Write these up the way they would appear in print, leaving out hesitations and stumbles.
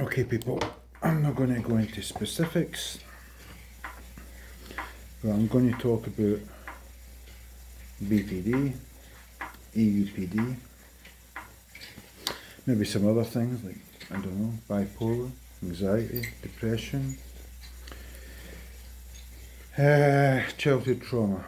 Okay, people, I'm not going to go into specifics, but I'm going to talk about BPD, EUPD, maybe some other things like, I don't know, bipolar, anxiety, depression, childhood trauma.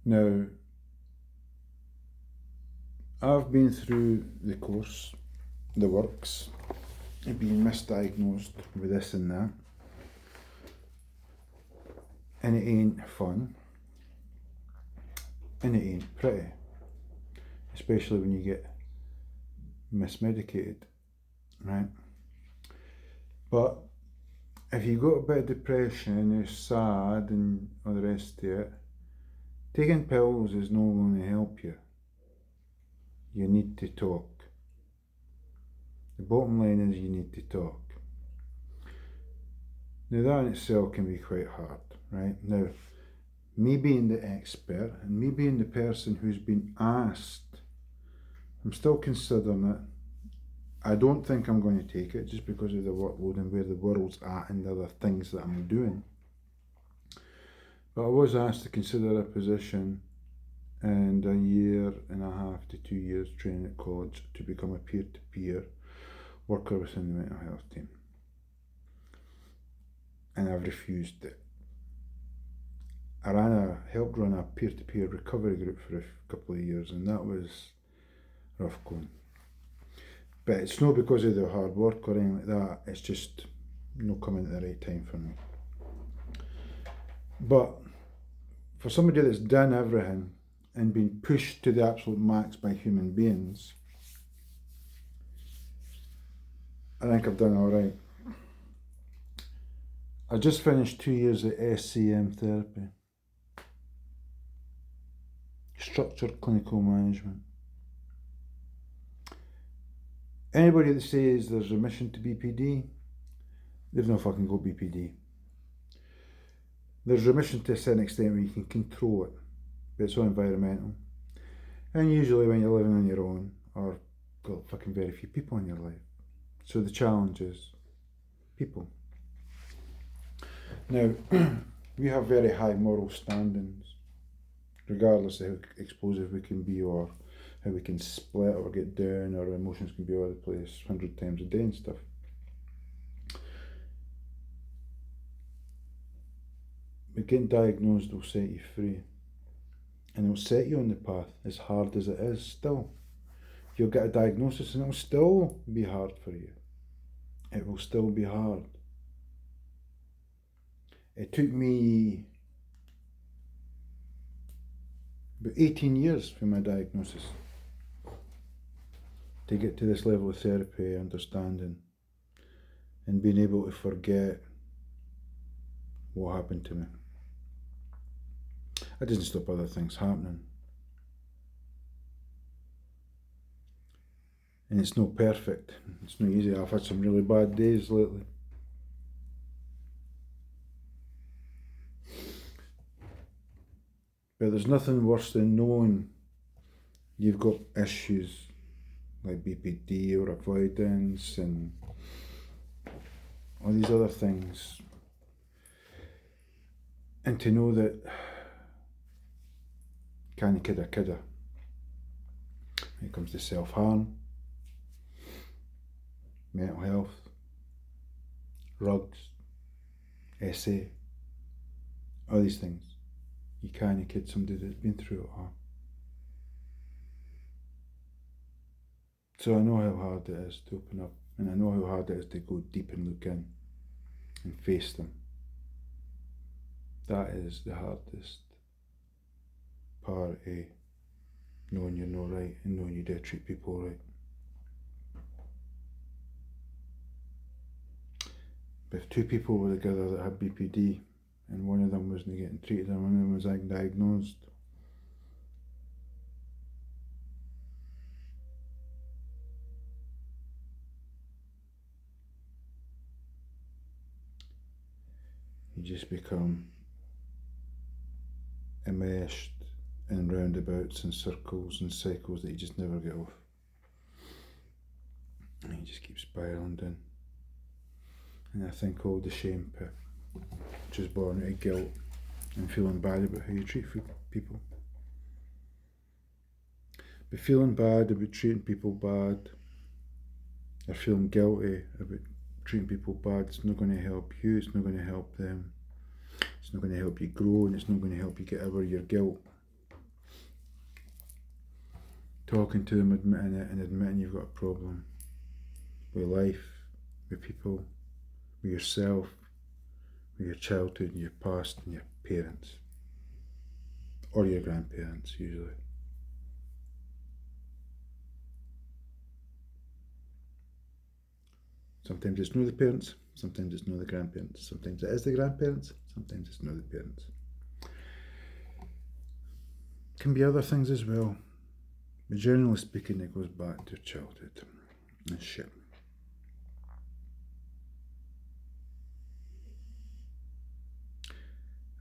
Now, I've been through the course, the works, of being misdiagnosed with this and that, and it ain't fun, and it ain't pretty, especially when you get mismedicated, right? But if you got a bit of depression and you're sad and all the rest of it, taking pills is not going to help you. You need to talk. The bottom line is you need to talk. Now that in itself can be quite hard, right? Now, me being the expert and me being the person who's been asked, I'm still considering it. I don't think I'm going to take it just because of the workload and where the world's at and the other things that I'm doing. But I was asked to consider a position and a year and a half to 2 years training at college to become a peer-to-peer worker within the mental health team. And I've refused it. I helped run a peer-to-peer recovery group for a couple of years, and that was rough going. But it's not because of the hard work or anything like that, it's just not coming at the right time for me. But for somebody that's done everything and been pushed to the absolute max by human beings, I think I've done all right. I just finished 2 years of SCM therapy, structured clinical management. Anybody that says there's remission to BPD, they've not fucking got BPD. There's remission to a certain extent where you can control it, but it's all environmental. And usually when you're living on your own, or got fucking very few people in your life. So the challenge is people. Now, we have very high moral standings, regardless of how explosive we can be or how we can split or get down, or our emotions can be all over the place 100 times a day and stuff. But getting diagnosed will set you free. And it'll set you on the path, as hard as it is still. You'll get a diagnosis and it'll still be hard for you. It will still be hard. It took me about 18 years for my diagnosis to get to this level of therapy, understanding, and being able to forget what happened to me. I didn't stop other things happening. And it's not perfect. It's not easy. I've had some really bad days lately. But there's nothing worse than knowing you've got issues like BPD or avoidance and all these other things. And to know that can't kidda. When it comes to self-harm, mental health, drugs, SA, all these things. You can't kid somebody that's been through it all. So I know how hard it is to open up, and I know how hard it is to go deep and look in and face them. That is the hardest part of knowing you're not right and knowing you do treat people right. But if two people were together that had BPD and one of them wasn't getting treated and one of them was undiagnosed, you just become enmeshed in roundabouts and circles and cycles that you just never get off. you just keep spiralling down. And I think all the shame pit, which is born out of guilt and feeling bad about how you treat people. But feeling bad about treating people bad, or feeling guilty about treating people bad, it's not going to help you, it's not going to help them, it's not going to help you grow, and it's not going to help you get over your guilt. Talking to them, admitting it, and admitting you've got a problem with life, with people, with yourself, with your childhood and your past and your parents. Or your grandparents, usually. Sometimes it's not the parents, sometimes it's not the grandparents, sometimes it is the grandparents, sometimes it's not the parents. Can be other things as well, but generally speaking, it goes back to childhood and shit.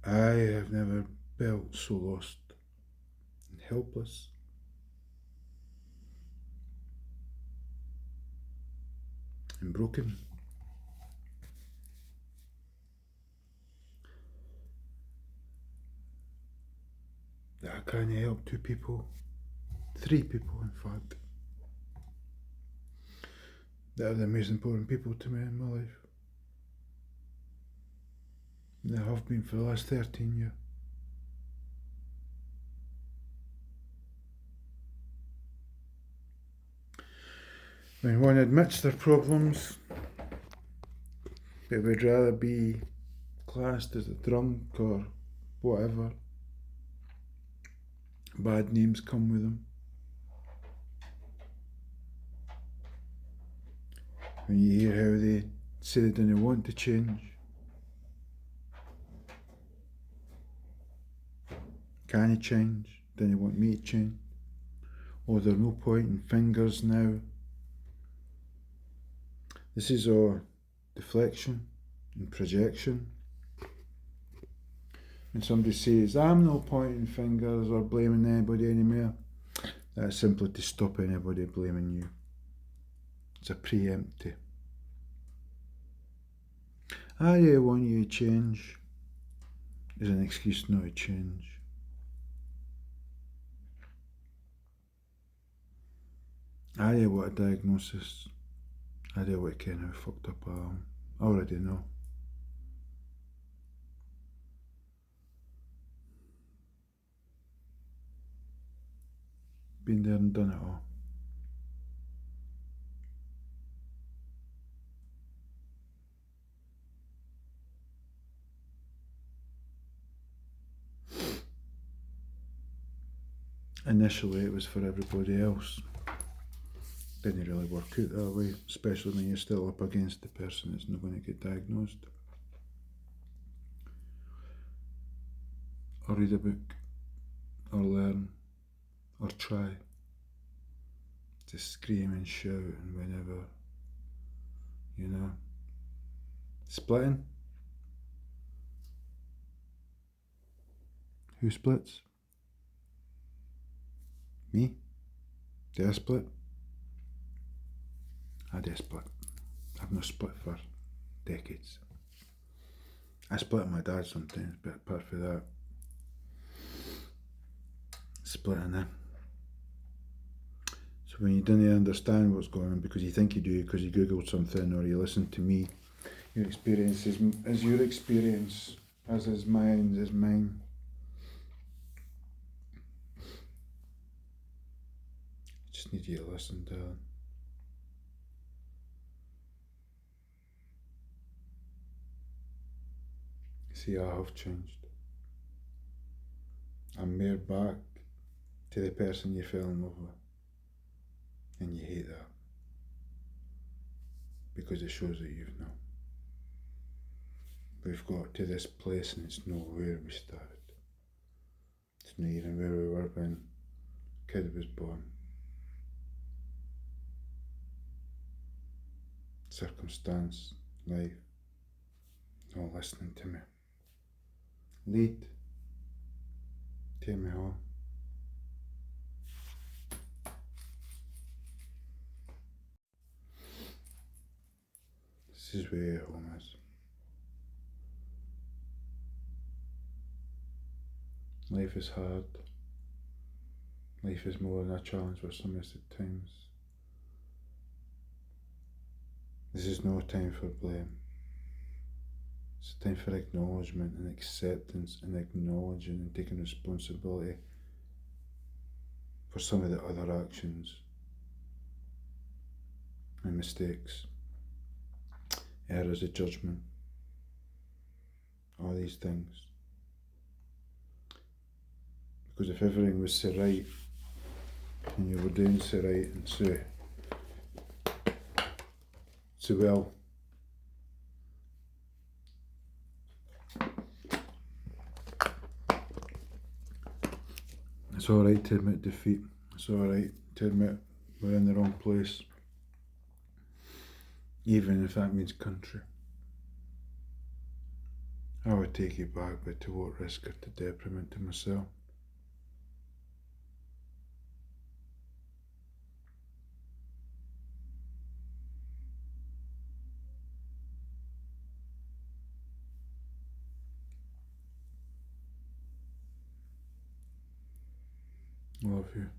I have never felt so lost and helpless and broken. That I can't help 2 people, 3 people in fact, that are the most important people to me in my life. And they have been for the last 13 years. When one admits their problems, but would rather be classed as a drunk or whatever, bad names come with them. When you hear how they say they didn't want to change, can you change? Didn't want me to change? Or there's no pointing fingers now. This is all deflection and projection. When somebody says, I'm not pointing fingers or blaming anybody anymore, that's simply to stop anybody blaming you. It's a preemptive. I really want you to change is an excuse not to change. I really want a diagnosis. I really want to ken how fucked up I am. I already know. Been there and done it all. Initially it was for everybody else. Didn't really work out that way, especially when you're still up against the person that's not going to get diagnosed. Or read a book, or learn, or try to scream and shout and whenever, you know. Splitting? Who splits? Me? Did I split? I did split. I've not split for decades. I split with my dad sometimes, but apart from that, splitting in. So when you don't understand what's going on because you think you do, because you googled something or you listen to me, your experience is your experience, as is mine is mine. I just need you to listen to it. See, I have changed. I'm more back to the person you fell in love with, and you hate that because it shows that you've not. We've got to this place and it's not where we started. It's not even where we were when the kid was born. Circumstance, life, not listening to me. Lead, take me home. This is where home is. Life is hard. Life is more than a challenge for some of the times. This is no time for blame. It's a time for acknowledgement and acceptance and acknowledging and taking responsibility for some of the other actions and mistakes, errors of judgment, all these things. Because if everything was so right and you were doing so right and so well, it's alright to admit defeat. It's alright to admit we're in the wrong place, even if that means country. I would take it back, but to what risk of the detriment to myself? Love you.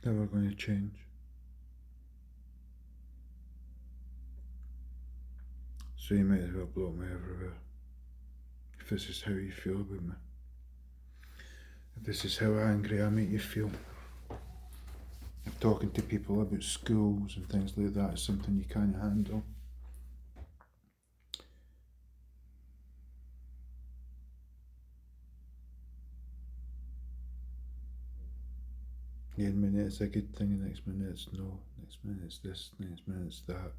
Never going to change. So you might as well block me everywhere. If this is how you feel about me. If this is how angry I make you feel. If talking to people about schools and things like that is something you can't handle. One minute it's a good thing, the next minute it's no, next minute it's this, next minute it's that.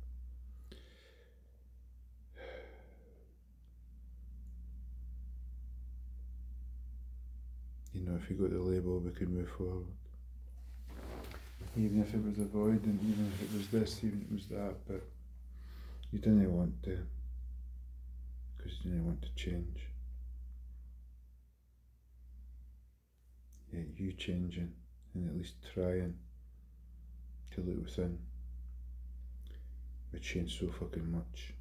You know, if you got the label, we could move forward. Even if it was avoidant, even if it was this, even if it was that, but you didn't want to, because you didn't want to change. Yeah, you changing and at least trying to look within would change so fucking much.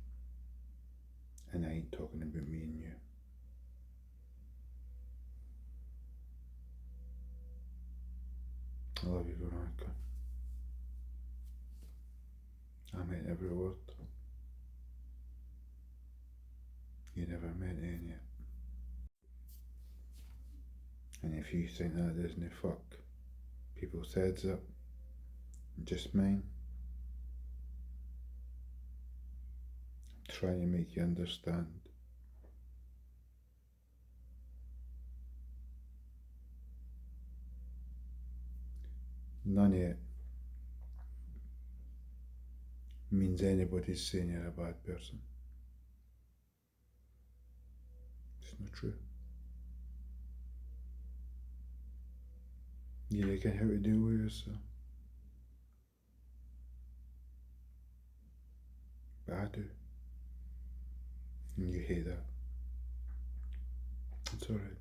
And I ain't talking about me and you. I love you, Veronica. I meant every word. You never meant any. And if you think that doesn't fuck people's heads up, just mine, I'm trying to make you understand. None of it means anybody's saying you're a bad person. It's not true. You reckon how to deal with yourself. But I do. And you hate that. It's alright.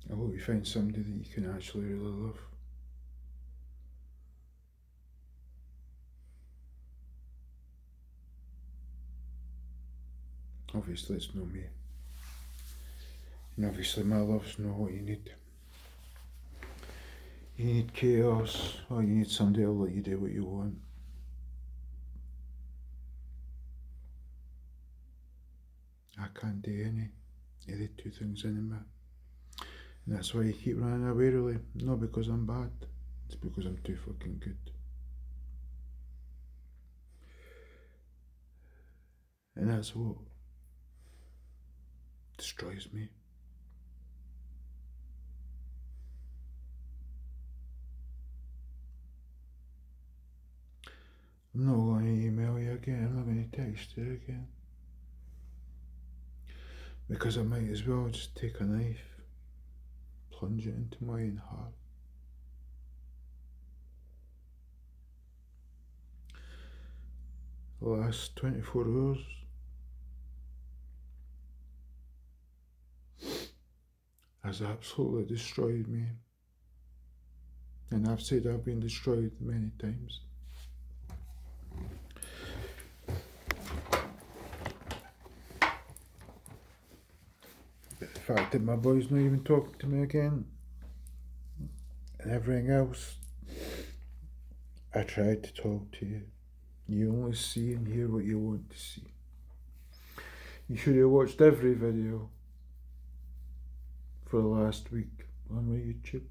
I hope you find somebody that you can actually really love. Obviously it's not me. And obviously my love's not what you need. You need chaos, or you need somebody who'll let you do what you want. I can't do any of the two things anymore. And that's why you keep running away, really. Not because I'm bad, it's because I'm too fucking good. And that's what destroys me. I'm not going to email you again, I'm not going to text you again. Because I might as well just take a knife, plunge it into my own heart. the last 24 hours has absolutely destroyed me. And I've said I've been destroyed many times. But the fact that my boy's not even talking to me again, and everything else, I tried to talk to you. You only see and hear what you want to see. You should have watched every video for the last week on my YouTube.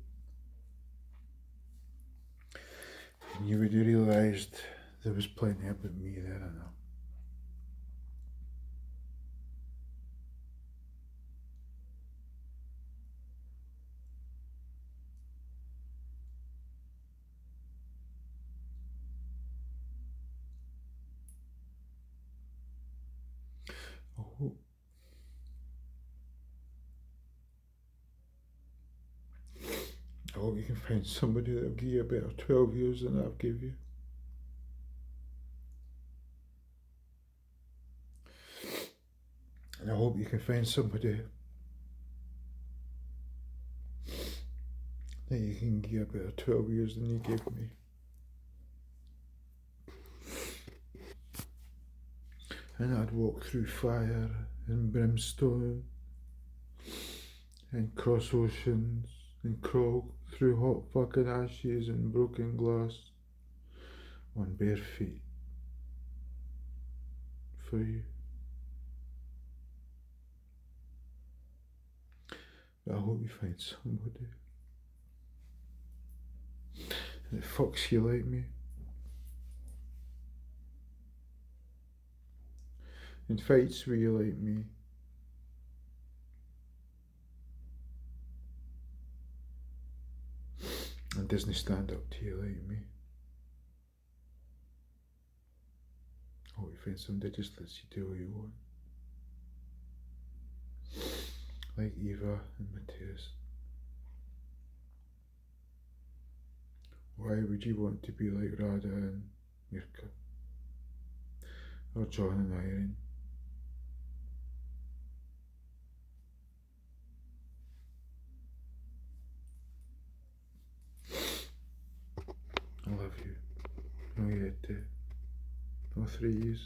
And you would have realised there was plenty about me there, I know. I hope you can find somebody that'll give you a better 12 years than I've give you. And I hope you can find somebody that you can give a better 12 years than you gave me. And I'd walk through fire and brimstone and cross oceans and crawl through hot fucking ashes and broken glass on bare feet for you. But I hope you find somebody that fucks you like me and fights with you like me and doesn't stand up to you like me. I hope you find somebody that just lets you do what you want. Like Eva and Matthias. Why would you want to be like Rada and Mirka? Or John and Irene? I love you. No yet, no 3 years.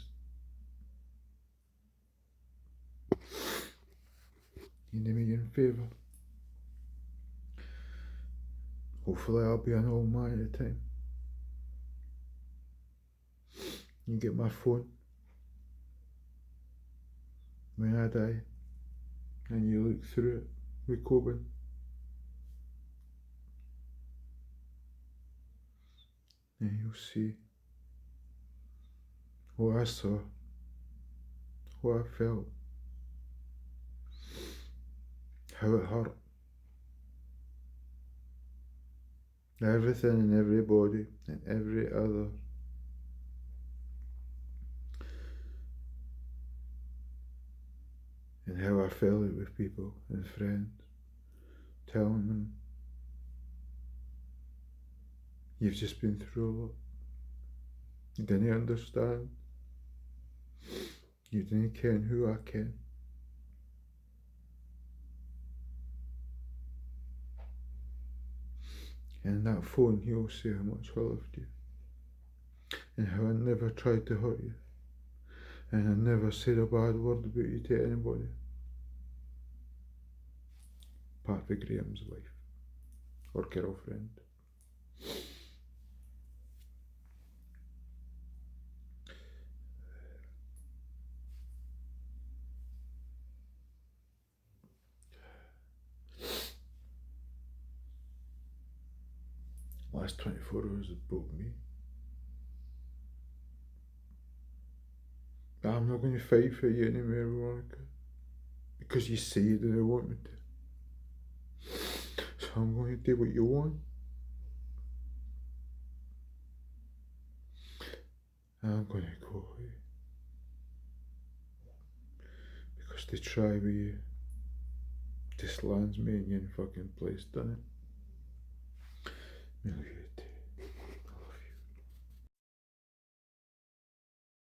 You do me a favour. Hopefully I'll be an old man at the time. You get my phone when I die and you look through it with Coben and you'll see what I saw, what I felt, how it hurt. Everything and everybody and every other. And how I felt it with people and friends, telling them, you've just been through a lot. You didn't understand. You didn't ken who I ken. And in that phone, he'll say how much I loved you. And how I never tried to hurt you. And I never said a bad word about you to anybody. Apart from Graham's wife. Or girlfriend. Last 24 hours have broke me. But I'm not going to fight for you anymore, Veronica. Because you say you didn't want me to. So I'm going to do what you want. And I'm going to go away. Because to try with you just lands me in your fucking place, doesn't it?